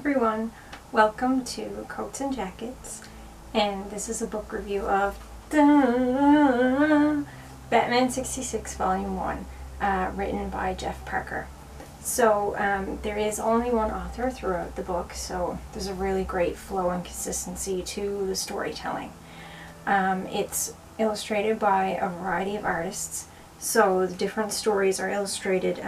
everyone, welcome to Coats and Jackets, and this is a book review of Batman 66 Volume 1, written by Jeff Parker. So there is only one author throughout the book, so there's a really great flow and consistency to the storytelling. It's illustrated by a variety of artists, so the different stories are illustrated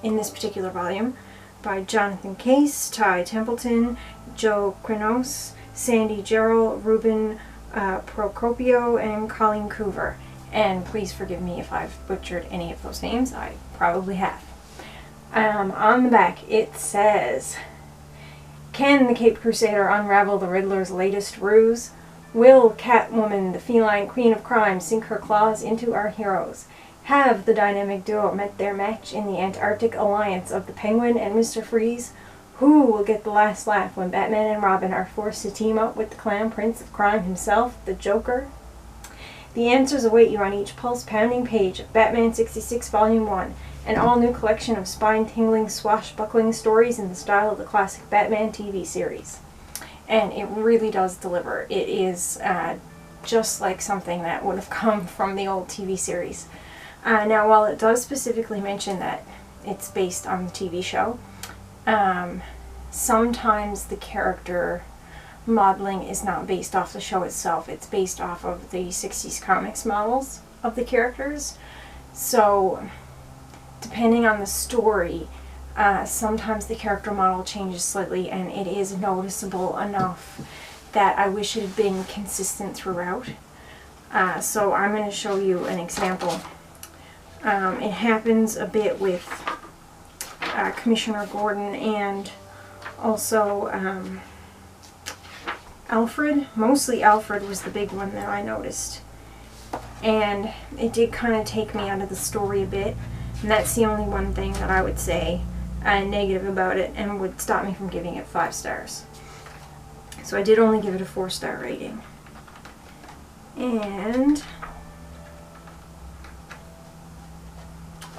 in this particular volume by Jonathan Case, Ty Templeton, Joe Quinos, Sandy Gerald, Ruben Procopio, and Colleen Coover. And please forgive me if I've butchered any of those names. I probably have. On the back it says, "Can the Caped Crusader unravel the Riddler's latest ruse? Will Catwoman, the feline queen of crime, sink her claws into our heroes? Have the dynamic duo met their match in the Antarctic alliance of the Penguin and Mr. Freeze? Who will get the last laugh when Batman and Robin are forced to team up with the clown prince of crime himself, the Joker?" The answers await you on each pulse-pounding page of Batman 66 Volume 1, an all-new collection of spine-tingling, swashbuckling stories in the style of the classic Batman TV series. And it really does deliver. It is just like something that would have come from the old TV series. Now, while it does specifically mention that it's based on the TV show, sometimes the character modeling is not based off the show itself. It's based off of the 60s comics models of the characters. So, depending on the story, sometimes the character model changes slightly, and it is noticeable enough that I wish it had been consistent throughout. So I'm going to show you an example. It happens a bit with Commissioner Gordon and also Alfred. Mostly Alfred was the big one that I noticed. And it did kind of take me out of the story a bit. And that's the only one thing that I would say negative about it and would stop me from giving it 5 stars. So I did only give it a 4-star rating. And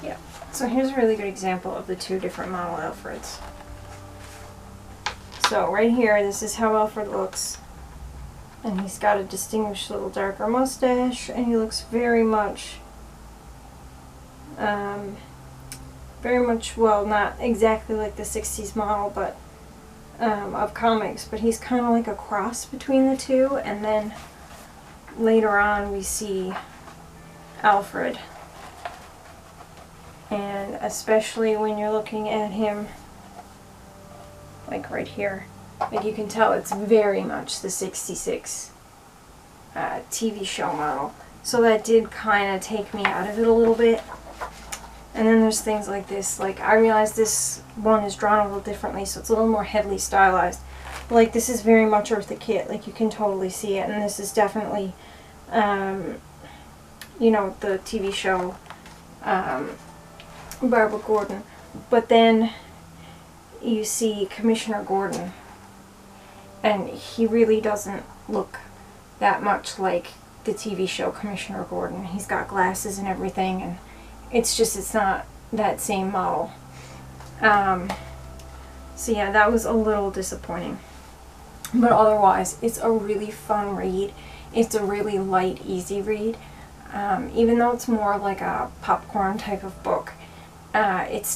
yeah, so here's a really good example of the two different model Alfreds. So right here, this is how Alfred looks. And he's got a distinguished little darker mustache, and he looks very much, well, not exactly like the 60s model, but of comics, but he's kind of like a cross between the two. And then later on we see Alfred, and especially when you're looking at him like right here, like you can tell it's very much the 66 TV show model. So that did kind of take me out of it a little bit. And then there's things like this. Like, I realize this one is drawn a little differently, so it's a little more heavily stylized. But, like, this is very much Eartha Kitt. Like, you can totally see it. And this is definitely, you know, the TV show Barbara Gordon. But then you see Commissioner Gordon, and he really doesn't look that much like the TV show Commissioner Gordon. He's got glasses and everything, and it's not that same model. So yeah, that was a little disappointing. But otherwise, it's a really fun read. It's a really light, easy read. Even though it's more like a popcorn type of book, it's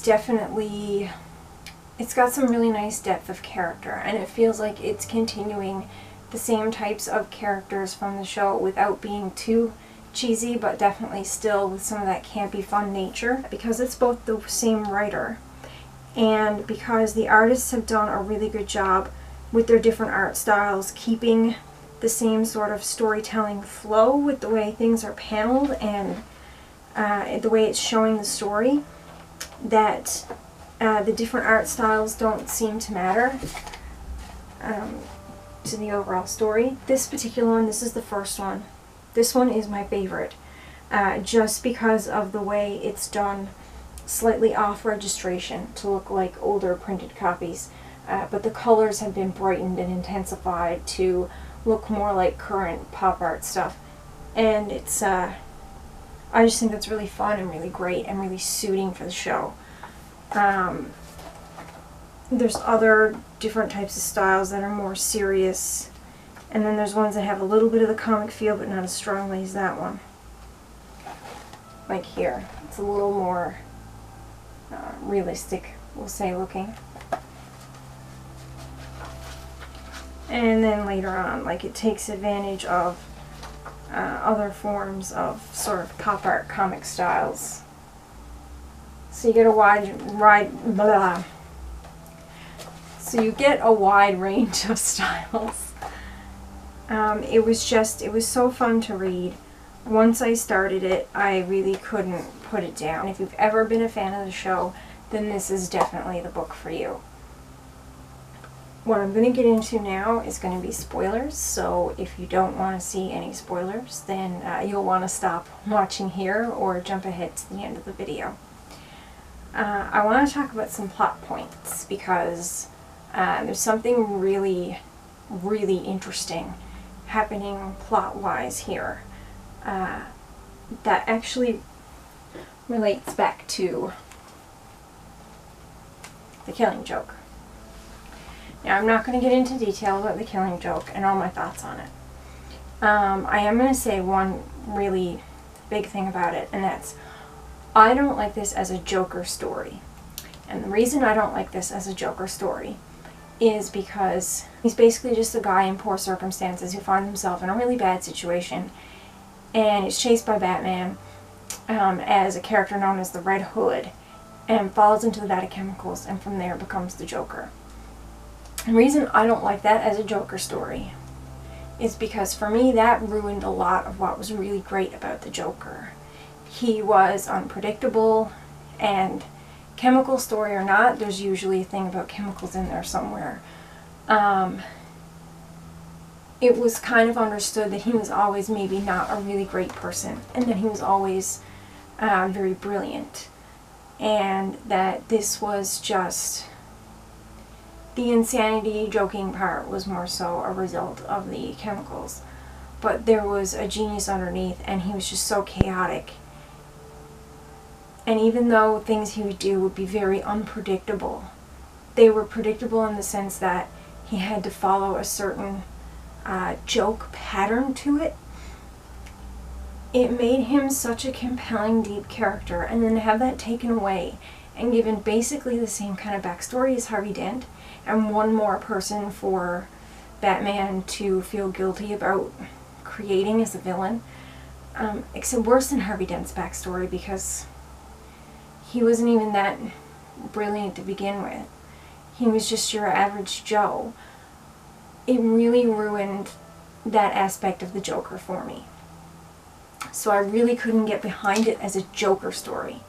got some really nice depth of character, and it feels like it's continuing the same types of characters from the show without being too cheesy, but definitely still with some of that campy fun nature, because it's both the same writer and because the artists have done a really good job with their different art styles keeping the same sort of storytelling flow with the way things are paneled and the way it's showing the story, that the different art styles don't seem to matter to the overall story. This particular one, this is the first one. This one is my favorite, just because of the way it's done slightly off registration to look like older printed copies, but the colors have been brightened and intensified to look more like current pop art stuff. And it's, I just think that's really fun and really great and really suiting for the show. there's other different types of styles that are more serious, and then there's ones that have a little bit of the comic feel but not as strongly as that one. Like here, it's a little more realistic, we'll say, looking. And then later on, like, it takes advantage of other forms of sort of pop art comic styles. So you get a wide range of styles. It was so fun to read. Once I started it, I really couldn't put it down. If you've ever been a fan of the show, then this is definitely the book for you. What I'm going to get into now is going to be spoilers, so if you don't want to see any spoilers, then you'll want to stop watching here or jump ahead to the end of the video. I want to talk about some plot points because there's something really, really interesting happening plot-wise here that actually relates back to the Killing Joke. Now, I'm not going to get into detail about the Killing Joke and all my thoughts on it. I am going to say one really big thing about it, and that's I don't like this as a Joker story. And the reason I don't like this as a Joker story is because he's basically just a guy in poor circumstances who finds himself in a really bad situation and is chased by Batman as a character known as the Red Hood and falls into the vat of chemicals and from there becomes the Joker. The reason I don't like that as a Joker story is because for me that ruined a lot of what was really great about the Joker. He was unpredictable, and chemical story or not, there's usually a thing about chemicals in there somewhere. It was kind of understood that he was always maybe not a really great person, and that he was always very brilliant, and that this was just the insanity joking part was more so a result of the chemicals, but there was a genius underneath, and he was just so chaotic. And even though things he would do would be very unpredictable, they were predictable in the sense that he had to follow a certain joke pattern to it. It made him such a compelling, deep character, and then to have that taken away and given basically the same kind of backstory as Harvey Dent, and one more person for Batman to feel guilty about creating as a villain, except worse than Harvey Dent's backstory because he wasn't even that brilliant to begin with. He was just your average Joe. It really ruined that aspect of the Joker for me. So I really couldn't get behind it as a Joker story.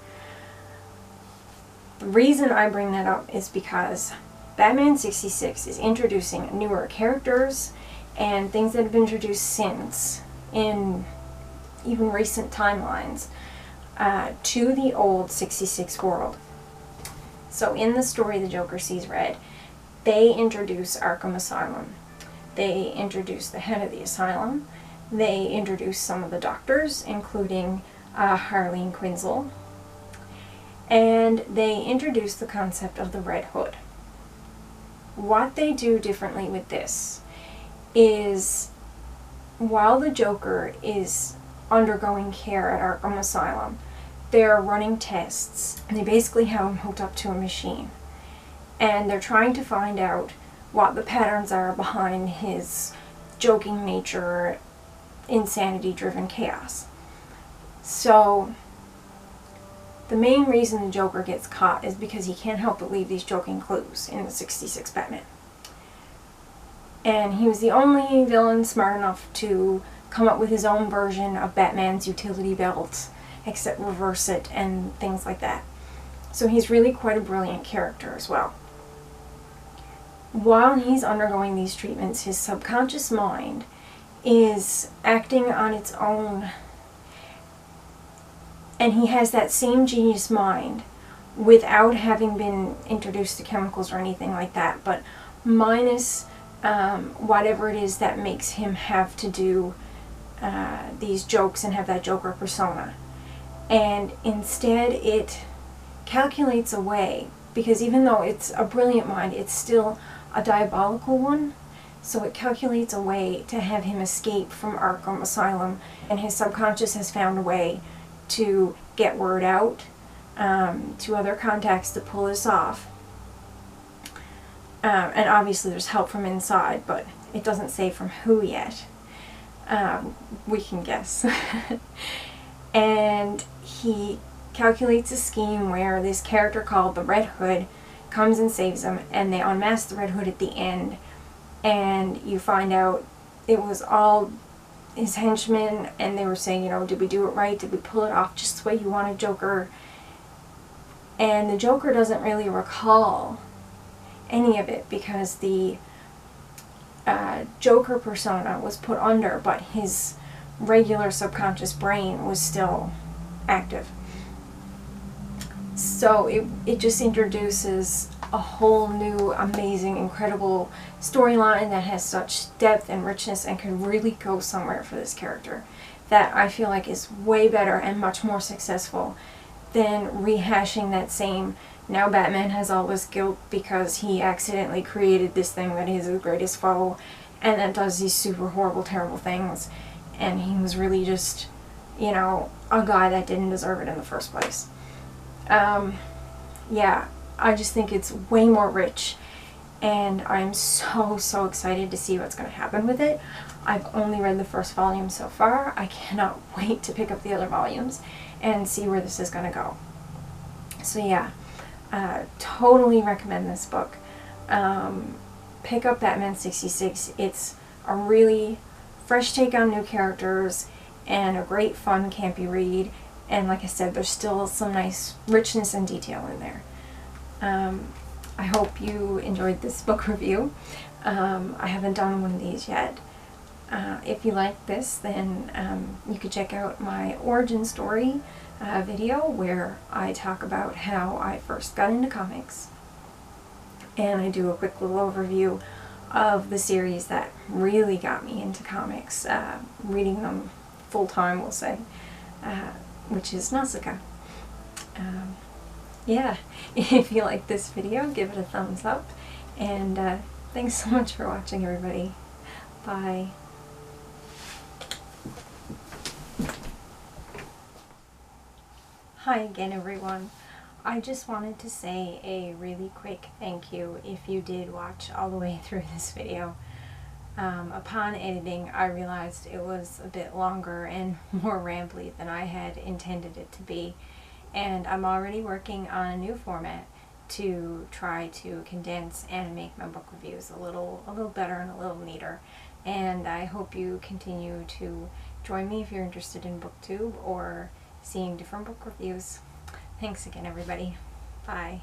The reason I bring that up is because Batman 66 is introducing newer characters and things that have been introduced since, in even recent timelines, to the old 66 world. So in the story The Joker Sees Red, they introduce Arkham Asylum. They introduce the head of the asylum. They introduce some of the doctors, including Harleen Quinzel. And they introduce the concept of the Red Hood. What they do differently with this is, while the Joker is undergoing care at Arkham Asylum, they're running tests. They basically have him hooked up to a machine. And they're trying to find out what the patterns are behind his joking nature, insanity-driven chaos. So, the main reason the Joker gets caught is because he can't help but leave these joking clues in the 66 Batman. And he was the only villain smart enough to come up with his own version of Batman's utility belt, except reverse it and things like that. So he's really quite a brilliant character as well. While he's undergoing these treatments, his subconscious mind is acting on its own, and he has that same genius mind without having been introduced to chemicals or anything like that, but minus whatever it is that makes him have to do these jokes and have that Joker persona. And instead it calculates a way because even though it's a brilliant mind, it's still a diabolical one. So it calculates a way to have him escape from Arkham Asylum, and his subconscious has found a way to get word out to other contacts to pull this off. And obviously there's help from inside, but it doesn't say from who yet. We can guess. And he calculates a scheme where this character called the Red Hood comes and saves him, and they unmask the Red Hood at the end, and you find out it was all his henchmen, and they were saying, you know, did we do it right? Did we pull it off just the way you wanted, Joker? And the Joker doesn't really recall any of it because the Joker persona was put under, but his regular subconscious brain was still active. So it just introduces a whole new, amazing, incredible storyline that has such depth and richness and can really go somewhere for this character, that I feel like is way better and much more successful than rehashing that same, now Batman has all this guilt because he accidentally created this thing that is his greatest foe and that does these super horrible, terrible things, and he was really just, you know, a guy that didn't deserve it in the first place. Yeah, I just think it's way more rich, and I'm so excited to see what's going to happen with it. I've only read the first volume so far. I cannot wait to pick up the other volumes and see where this is going to go. So yeah, totally recommend this book. Pick up Batman 66. It's a really fresh take on new characters and a great, fun, campy read. And like I said, there's still some nice richness and detail in there. I hope you enjoyed this book review. I haven't done one of these yet. If you like this, then you could check out my origin story video where I talk about how I first got into comics. And I do a quick little overview of the series that really got me into comics, reading them full time, we'll say, which is Nausicaa. Yeah, if you like this video, give it a thumbs up, and thanks so much for watching, everybody. Bye. Hi again, everyone. I just wanted to say a really quick thank you if you did watch all the way through this video. Upon editing, I realized it was a bit longer and more rambly than I had intended it to be, and I'm already working on a new format to try to condense and make my book reviews a little better and a little neater. And I hope you continue to join me if you're interested in BookTube or seeing different book reviews. Thanks again, everybody. Bye.